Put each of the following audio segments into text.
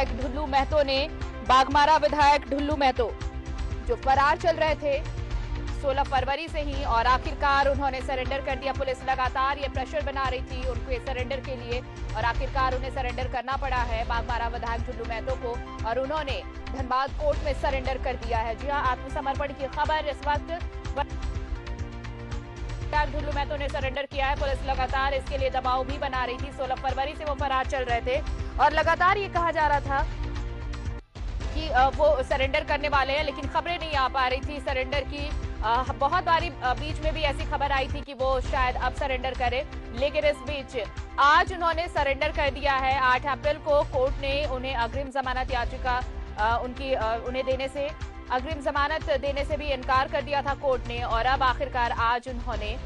विधायक ढुल्लू महतो ने बाघमारा विधायक ढुल्लू महतो जो फरार चल रहे थे 16 फरवरी से ही, और आखिरकार उन्होंने सरेंडर कर दिया। पुलिस लगातार ये प्रेशर बना रही थी उनके सरेंडर के लिए, और आखिरकार उन्हें सरेंडर करना पड़ा है बाघमारा विधायक ढुल्लू महतो को, और उन्होंने धनबाद कोर्ट में सरेंडर कर दिया है। जी हां, आत्मसमर्पण की खबर इस वक्त। ढुल्लू महतो ने सरेंडर किया है। पुलिस लगातार इसके लिए दबाव भी बना रही थी। 16 फरवरी से वो फरार चल रहे थे और लगातार ये कहा जा रहा था कि वो सरेंडर करने वाले हैं, लेकिन खबरें नहीं आ पा रही थी सरेंडर की। बहुत बारी बीच में भी ऐसी खबर आई थी कि वो शायद अब सरेंडर करे, लेकिन इस बीच आज उन्होंने सरेंडर कर दिया है। 8 अप्रैल को कोर्ट ने उन्हें अग्रिम जमानत याचिका उन्हें देने से अग्रिम जमानत देने से भी इनकार कर दिया था कोर्ट ने, और अब आखिरकार आज उन्होंने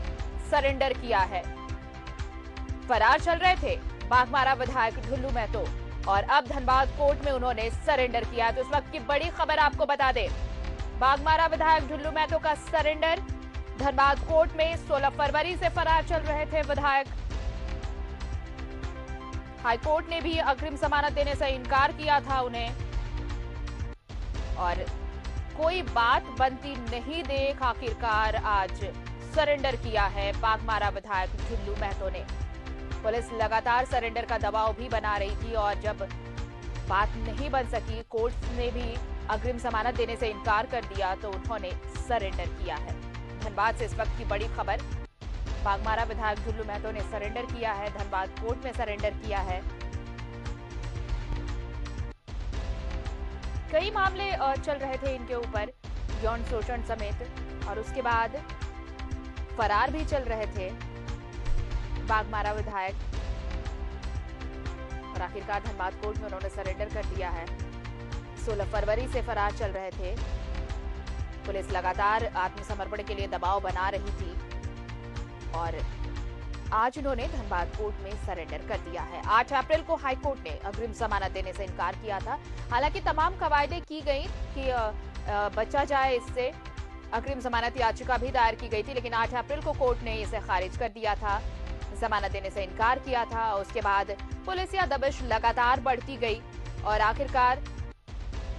सरेंडर किया है। फरार चल रहे थे बाघमारा विधायक ढुल्लू महतो और अब धनबाद कोर्ट में उन्होंने सरेंडर किया। तो इस वक्त की बड़ी खबर आपको बता दें, बाघमारा विधायक ढुल्लू महतो का सरेंडर धनबाद कोर्ट में। 16 फरवरी से फरार चल रहे थे विधायक। हाईकोर्ट ने भी अग्रिम जमानत देने से इनकार किया था उन्हें, और कोई बात बनती नहीं देख आखिरकार आज सरेंडर किया है बाघमारा विधायक ढुल्लू महतो ने। पुलिस लगातार सरेंडर का दबाव भी बना रही थी, और जब बात नहीं बन सकी, कोर्ट ने भी अग्रिम जमानत देने से इनकार कर दिया, तो उन्होंने सरेंडर किया है। धनबाद से इस वक्त की बड़ी खबर, बाघमारा विधायक ढुल्लू महतो ने सरेंडर किया है, धनबाद कोर्ट में सरेंडर किया है। कई मामले चल रहे थे इनके ऊपर, यौन शोषण समेत, और उसके बाद फरार भी चल रहे थे बाघमारा विधायक, और आखिरकार धनबाद कोर्ट में उन्होंने सरेंडर कर दिया है। 16 फरवरी से फरार चल रहे थे। पुलिस लगातार आत्मसमर्पण के लिए दबाव बना रही थी, और आज उन्होंने धनबाद कोर्ट में सरेंडर कर दिया है। 8 अप्रैल को हाईकोर्ट ने अग्रिम जमानत देने से इनकार किया था। हालांकि तमाम कवायदे की गई कि बचा जाए इससे, अग्रिम जमानत याचिका भी दायर की गई थी, लेकिन 8 अप्रैल को कोर्ट ने इसे खारिज कर दिया था, जमानत देने से इनकार किया था। उसके बाद पुलिस या दबिश लगातार बढ़ती गई और आखिरकार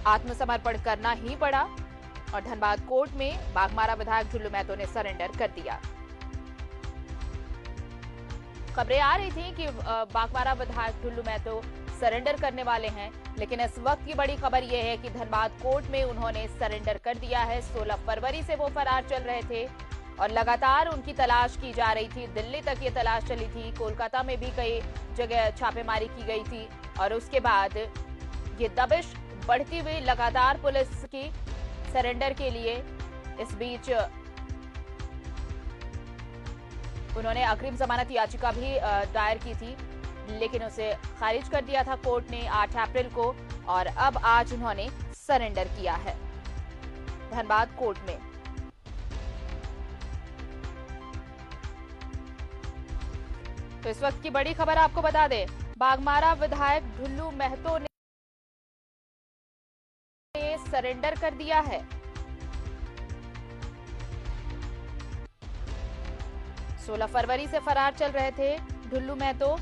आत्मसमर्पण करना ही पड़ा, और धनबाद कोर्ट में बाघमारा विधायक ढुल्लू महतो ने सरेंडर कर दिया। खबरें आ रही थी कि बाघमारा विधायक ढुल्लू महतो सरेंडर करने वाले हैं, लेकिन इस वक्त की बड़ी खबर यह है कि धनबाद कोर्ट में उन्होंने सरेंडर कर दिया है। 16 फरवरी से वो फरार चल रहे थे और लगातार उनकी तलाश की जा रही थी। दिल्ली तक ये तलाश चली थी, कोलकाता में भी कई जगह छापेमारी की गई थी, और उसके बाद ये दबिश बढ़ती हुई लगातार पुलिस की सरेंडर के लिए। इस बीच उन्होंने अग्रिम जमानत याचिका भी दायर की थी, लेकिन उसे खारिज कर दिया था कोर्ट ने 8 अप्रैल को, और अब आज उन्होंने सरेंडर किया है धनबाद कोर्ट में। तो इस वक्त की बड़ी खबर आपको बता दें, बाघमारा विधायक ढुल्लू महतो ने सरेंडर कर दिया है। 16 फरवरी से फरार चल रहे थे ढुल्लू महतो।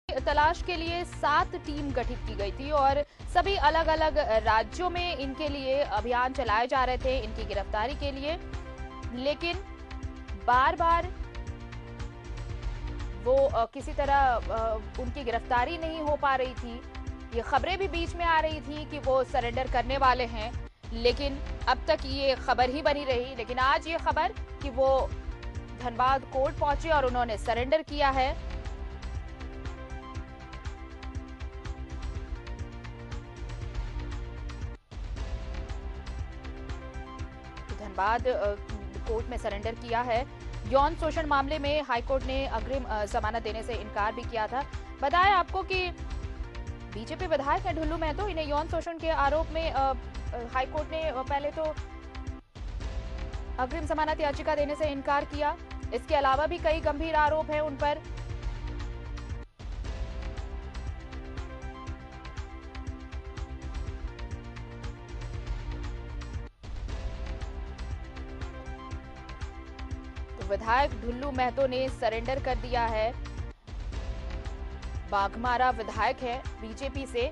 तलाश के लिए 7 टीम गठित की गई थी, और सभी अलग अलग राज्यों में इनके लिए अभियान चलाए जा रहे थे इनकी गिरफ्तारी के लिए, लेकिन बार बार वो किसी तरह उनकी गिरफ्तारी नहीं हो पा रही थी। ये खबरें भी बीच में आ रही थी कि वो सरेंडर करने वाले हैं, लेकिन अब तक ये खबर ही बनी रही। लेकिन आज ये खबर कि वो धनबाद कोर्ट पहुंचे और उन्होंने सरेंडर किया है। धनबाद कोर्ट में सरेंडर किया है। यौन शोषण मामले में हाईकोर्ट ने अग्रिम जमानत देने से इनकार भी किया था। बताया आपको कि बीजेपी विधायक है ढुल्लू महतो, इन्हें यौन शोषण के आरोप में हाईकोर्ट ने पहले तो अग्रिम जमानत याचिका देने से इनकार किया। इसके अलावा भी कई गंभीर आरोप हैं उन पर। तो विधायक ढुल्लू महतो ने सरेंडर कर दिया है। बाघमारा विधायक है बीजेपी से।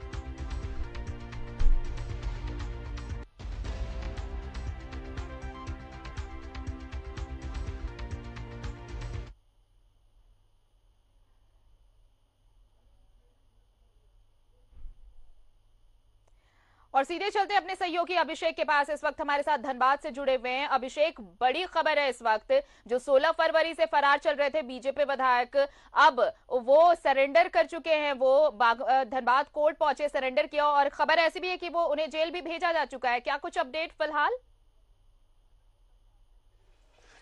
और सीधे चलते अपने सहयोगी अभिषेक के पास। इस वक्त हमारे साथ धनबाद से जुड़े हुए हैं। अभिषेक, बड़ी खबर है इस वक्त, जो 16 फरवरी से फरार चल रहे थे बीजेपी विधायक, अब वो सरेंडर कर चुके हैं। वो धनबाद कोर्ट पहुंचे, सरेंडर किया, और खबर ऐसी भी है कि वो उन्हें जेल भी भेजा जा चुका है। क्या कुछ अपडेट फिलहाल?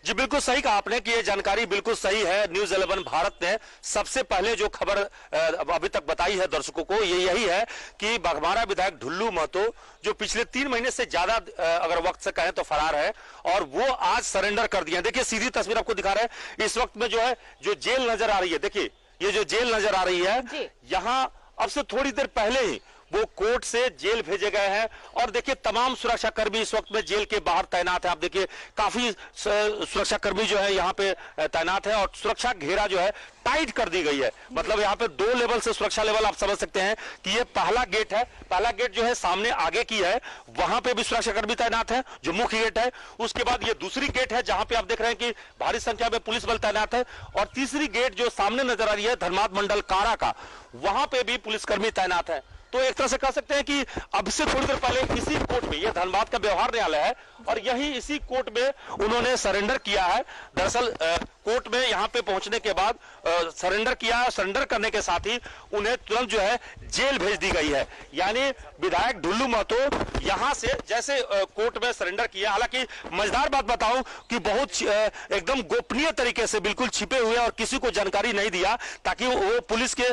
जी बिल्कुल सही कहा आपने कि ये जानकारी बिल्कुल सही है। न्यूज़ 11 भारत ने सबसे पहले जो खबर अभी तक बताई है दर्शकों को, ये यही है कि बाघमारा विधायक ढुल्लू महतो, जो पिछले 3 महीने से ज्यादा अगर वक्त से कहें तो फरार है, और वो आज सरेंडर कर दिया। देखिए सीधी तस्वीर आपको दिखा रहे हैं इस वक्त में, जो है जो जेल नजर आ रही है। देखिए ये जो जेल नजर आ रही है, यहाँ अब से थोड़ी देर पहले ही वो कोर्ट से जेल भेजे गए हैं। और देखिए तमाम सुरक्षा कर्मी इस वक्त में जेल के बाहर तैनात है। आप देखिए काफी सुरक्षा कर्मी जो है यहाँ पे तैनात है, और सुरक्षा घेरा जो है टाइट कर दी गई है। मतलब यहाँ पे 2 लेवल से सुरक्षा लेवल आप समझ सकते हैं कि ये पहला गेट है। पहला गेट जो है सामने आगे की है, वहां पे भी सुरक्षा कर्मी तैनात है, जो मुख्य गेट है। उसके बाद ये दूसरी गेट है जहां पे आप देख रहे हैं कि भारी संख्या में पुलिस बल तैनात है। और तीसरी गेट जो सामने नजर आ रही है धनबाद मंडल कारा का, वहां पे भी पुलिसकर्मी तैनात है। तो एक तरह से कह सकते हैं कि अब से थोड़ी देर पहले इसी कोर्ट में, यह धनबाद का व्यवहार न्यायालय है, और यही इसी कोर्ट में उन्होंने सरेंडर किया है। दरअसल कोर्ट में यहां पे पहुंचने के बाद सरेंडर किया है। सरेंडर करने के साथ ही उन्हें तुरंत जो है जेल भेज दी गई है। यानी विधायक ढुल्लू महतो यहां से जैसे कोर्ट में सरेंडर किया, हालांकि मजेदार बात बताऊं कि बहुत एकदम गोपनीय तरीके से, बिल्कुल छिपे हुए, और किसी को जानकारी नहीं दिया, ताकि वो पुलिस के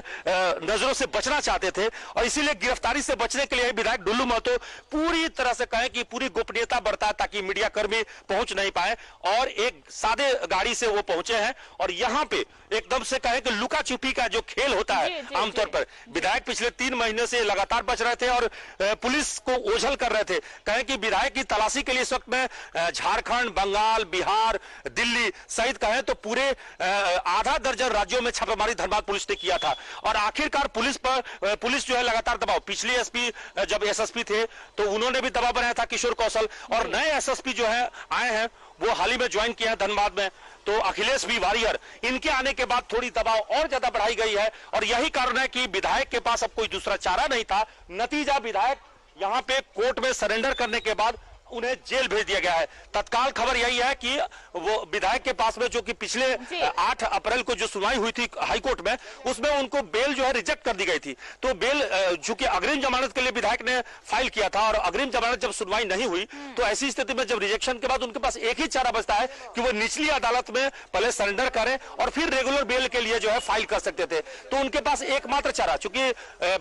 नजरों से बचना चाहते थे। और इसीलिए गिरफ्तारी से बचने के लिए विधायक ढुल्लू महतो पूरी तरह से कहें कि पूरी गोपनीयता बरता, ताकि मीडिया कर्मी पहुंच नहीं पाए, और एक सादे गाड़ी से वो पहुंचे हैं। और यहां पे एकदम से कहें कि लुका छिपी का जो खेल होता है आमतौर पर, विधायक पिछले 3 महीने से लगातार बच रहे थे और पुलिस को ओझल कर रहे थे। कहें कि विधायक की तलाशी के लिए इस वक्त में झारखंड, बंगाल, बिहार, दिल्ली सहित कहें तो पूरे आधा दर्जन राज्यों में छापेमारी धनबाद पुलिस ने किया था। और आखिरकार पुलिस जो है लगातार दबाव, पिछले एसपी जब एसएसपी थे तो उन्होंने भी दबाव बनाया था, किशोर कौशल, और नए एसएसपी जो है आए हैं, वो हाल ही में ज्वाइन किया है धनबाद में, तो अखिलेश बी वारियर, इनके आने के बाद थोड़ी दबाव और ज्यादा बढ़ाई गई है। और यही कारण है कि विधायक के पास अब कोई दूसरा चारा नहीं था। नतीजा विधायक यहां पे कोर्ट में सरेंडर करने के बाद उन्हें जेल भेज दिया गया है। तत्काल खबर यही है कि वो विधायक के पास में, जो कि पिछले 8 अप्रैल को जो सुनवाई हुई थी हाईकोर्ट में, उसमें उनको बेल जो है रिजेक्ट कर दी गई थी। तो बेल चूंकि अग्रिम जमानत के लिए विधायक ने फाइल किया था, और अग्रिम जमानत जब सुनवाई नहीं हुई, तो ऐसी स्थिति में जब रिजेक्शन के बाद उनके पास एक ही चारा बचता है कि वो निचली अदालत में पहले सरेंडर करें और फिर रेगुलर बेल के लिए जो है फाइल कर सकते थे। तो उनके पास एकमात्र चारा, चूंकि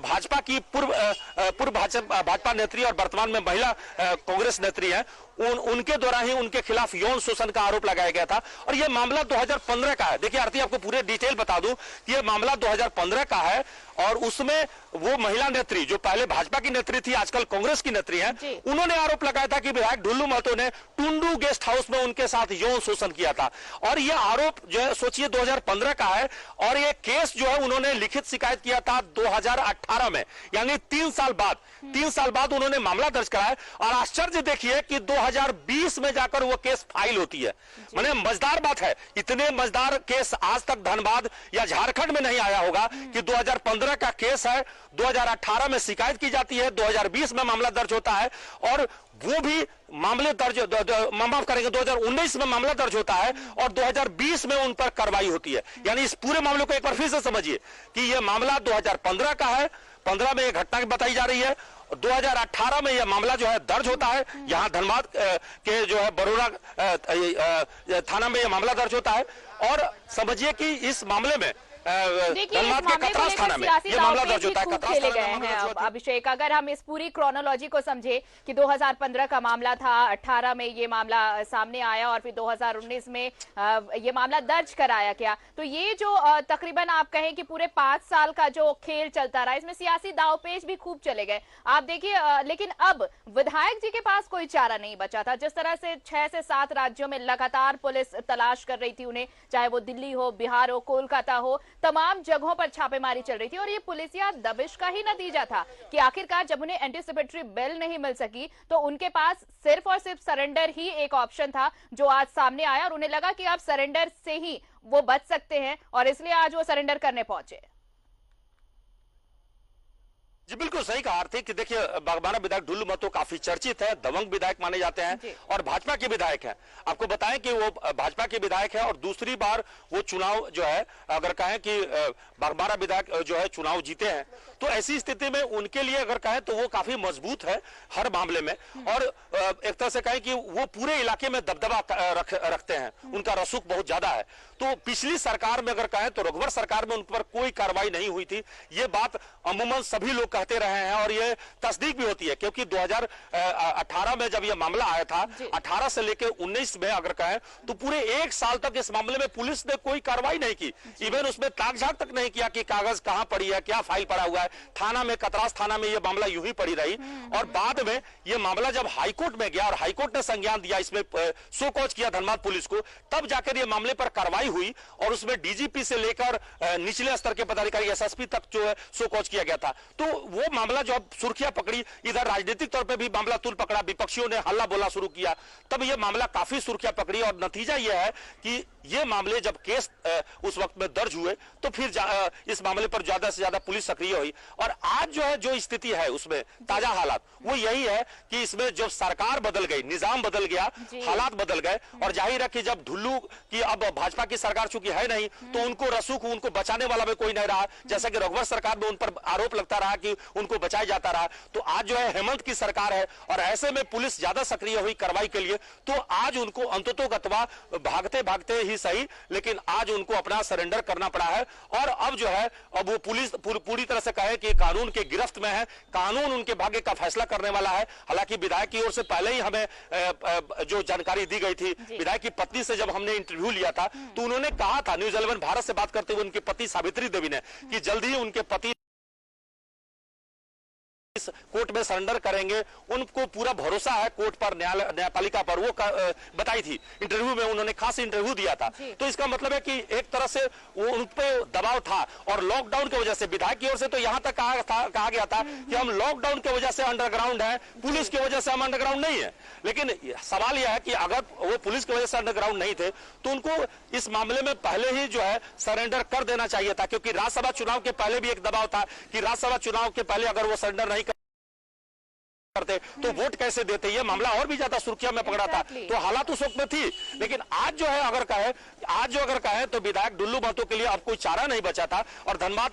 भाजपा की पूर्व भाजपा नेत्री और वर्तमान में महिला कांग्रेस नेत्री है, उनके द्वारा ही उनके खिलाफ यौन शोषण का आरोप लगाया गया था। और यह मामला 2015 का है। देखिए आरती, आपको पूरे डिटेल बता दूं कि यह मामला 2015 का है, और उसमें वो महिला नेत्री जो पहले भाजपा की नेत्री थी, आजकल कांग्रेस की नेत्री है, उन्होंने आरोप लगाया था कि विधायक ढुल्लू महतो ने टुंडू गेस्ट हाउस में उनके साथ यौन शोषण किया था। और यह आरोप जो है सोचिए 2015 का है, और यह केस जो है उन्होंने लिखित शिकायत किया था 2018 में, यानी 3 साल बाद उन्होंने मामला दर्ज कराया। और आश्चर्य देखिए कि 2020 में जाकर वो केस फाइल होती है। माने मजेदार बात है, इतने मजेदार केस आज तक धनबाद या झारखंड में नहीं आया होगा कि 2015 का केस है, 2018 में शिकायत की जाती है, 2020 में मामला दर्ज होता है, और वो भी मामले दर्ज, माफ करेंगे 2019 में मामला दर्ज होता है, और 2020 में उन पर कार्रवाई होती है। यानी इस पूरे मामले को एक बार फिर से समझिए कि यह मामला 2015 का है, 15 में यह घटना बताई जा रही है, 2018 में यह मामला जो है दर्ज होता है। यहां धनबाद के जो है बरोरा थाना में यह मामला दर्ज होता है। और समझिए कि इस मामले में देखिए इस धनबाद के मामले को कतरास लेकर थाना में सियासी ये मामला दांवपेच दर्ज भी होता है। खूब कतरास खेले थाना गए में मामला हैं। दर्ज अब होता है। अभिषेक, अगर हम इस पूरी क्रोनोलॉजी को समझे कि 2015 का मामला था, 18 में ये मामला सामने आया और फिर 2019 में ये मामला दर्ज कराया गया, तो ये जो तकरीबन आप कहें कि पूरे 5 साल का जो खेल चलता रहा, इसमें सियासी दांवपेच भी खूब चले गए। आप देखिए, लेकिन अब विधायक जी के पास कोई चारा नहीं बचा था। जिस तरह से 6 से 7 राज्यों में लगातार पुलिस तलाश कर रही थी उन्हें, चाहे वो दिल्ली हो, बिहार हो, कोलकाता हो, तमाम जगहों पर छापेमारी चल रही थी। और ये पुलिसिया दबिश का ही नतीजा था कि आखिरकार जब उन्हें एंटीसिपेटरी बेल नहीं मिल सकी तो उनके पास सिर्फ और सिर्फ सरेंडर ही एक ऑप्शन था, जो आज सामने आया और उन्हें लगा कि अब सरेंडर से ही वो बच सकते हैं और इसलिए आज वो सरेंडर करने पहुंचे। जी बिल्कुल सही कहा आर्थिक कि देखिए बागबाना विधायक ढुल्लू महतो काफी चर्चित है, दबंग विधायक माने जाते हैं और भाजपा के विधायक हैं। आपको बताएं कि वो भाजपा के विधायक है और दूसरी बार वो चुनाव जो है, अगर कहें कि बागबाना विधायक जो है चुनाव जीते हैं, तो ऐसी स्थिति में उनके लिए अगर कहें तो वो काफी मजबूत है हर मामले में। और एक तरह से कहें कि वो पूरे इलाके में दबदबा रखते हैं, उनका रसूख बहुत ज्यादा है। तो पिछली सरकार में अगर कहें तो रघुवर सरकार में उन पर कोई कार्रवाई नहीं हुई थी, ये बात अमूमन सभी लोग कहते रहे हैं और ये तस्दीक भी होती है, क्योंकि 2018 में जब ये मामला आया था, 18 से लेकर 19 में अगर कहें तो पूरे 1 साल तक इस मामले में पुलिस ने कोई कार्रवाई नहीं की। इवन उसमें ताकझाक तक नहीं किया कि कागज कहां पड़ी है, क्या फाइल पड़ा हुआ है। थाना में, कतरास थाना में ये मामला यूं ही पड़ी रही और बाद में ये मामला जब हाईकोर्ट में गया और हाईकोर्ट ने संज्ञान दिया, इसमें सो कॉज किया धनबाद पुलिस को, तब जाकर ये मामले पर कार्रवाई हुई और उसमें डीजीपी से लेकर निचले स्तर के पदाधिकारी एसएसपी तक जो है सो कॉज किया गया था। तो वो मामला जो सुर्खियां पकड़ी, इधर राजनीतिक तौर पे भी मामला तुल पकड़ा, विपक्षियों ने हल्ला बोला शुरू किया, तब ये मामला काफी सुर्खियां पकड़ी और नतीजा यह है कि ये मामले जब केस उस वक्त में दर्ज हुए तो फिर इस मामले पर ज्यादा से ज्यादा पुलिस सक्रिय हुई। और आज जो है जो स्थिति है उसमें ताजा हालात वो यही है कि इसमें जो सरकार बदल गई, निजाम बदल गया, हालात बदल गए और जाहिर है कि जब ढुल्लू की अब भाजपा की सरकार चूंकि है नहीं तो उनको रसूख, उनको बचाने वाला भी कोई नहीं रहा। जैसा कि रघुवर सरकार में उन पर आरोप लगता रहा कि उनको बचाया जाता रहा, तो आज जो है हेमंत की सरकार है और ऐसे में पुलिस ज्यादा सक्रिय हुई कार्रवाई के लिए, तो आज उनको अंततोगत्वा भागते भागते ही सही, लेकिन आज उनको अपना सरेंडर करना पड़ा है। और अब जो है अब वो पुलिस पूरी तरह से कहे कि कानून के गिरफ्त में है, कानून उनके भाग्य का फैसला करने वाला है। हालांकि विधायक की ओर से पहले ही हमें जो जानकारी दी गई थी, विधायक की पत्नी से जब हमने इंटरव्यू लिया था तो उन्होंने कहा था, न्यूज़ 11 भारत से बात करते हुए उनकी पत्नी सावित्री देवी ने, कि जल्द ही उनके पति इस कोर्ट में सरेंडर करेंगे, उनको पूरा भरोसा है कोर्ट पर, न्यायपालिका पर। वो बताई थी इंटरव्यू में, उन्होंने खास इंटरव्यू दिया था। तो इसका मतलब है कि एक तरह से वो उन पे दबाव था और लॉकडाउन की वजह से विधायक की ओर से तो यहां तक कहा गया था कि हम लॉकडाउन की वजह से अंडरग्राउंड है, पुलिस की वजह से हम अंडरग्राउंड नहीं है। लेकिन सवाल यह है कि अगर वो पुलिस की वजह से अंडरग्राउंड नहीं थे तो उनको इस मामले में पहले ही जो है सरेंडर कर देना चाहिए था, क्योंकि राज्यसभा चुनाव के पहले भी एक दबाव था कि राज्यसभा चुनाव के पहले अगर वो सरेंडर नहीं करते तो वोट कैसे देते, ये मामला और भी ज्यादा सुर्खियों में पकड़ा था। तो हालात उस वक्त में थी, लेकिन आज जो है अगर कहे तो विधायक ढुल्लू महतो के लिए अब कोई चारा नहीं बचा था और धनबाद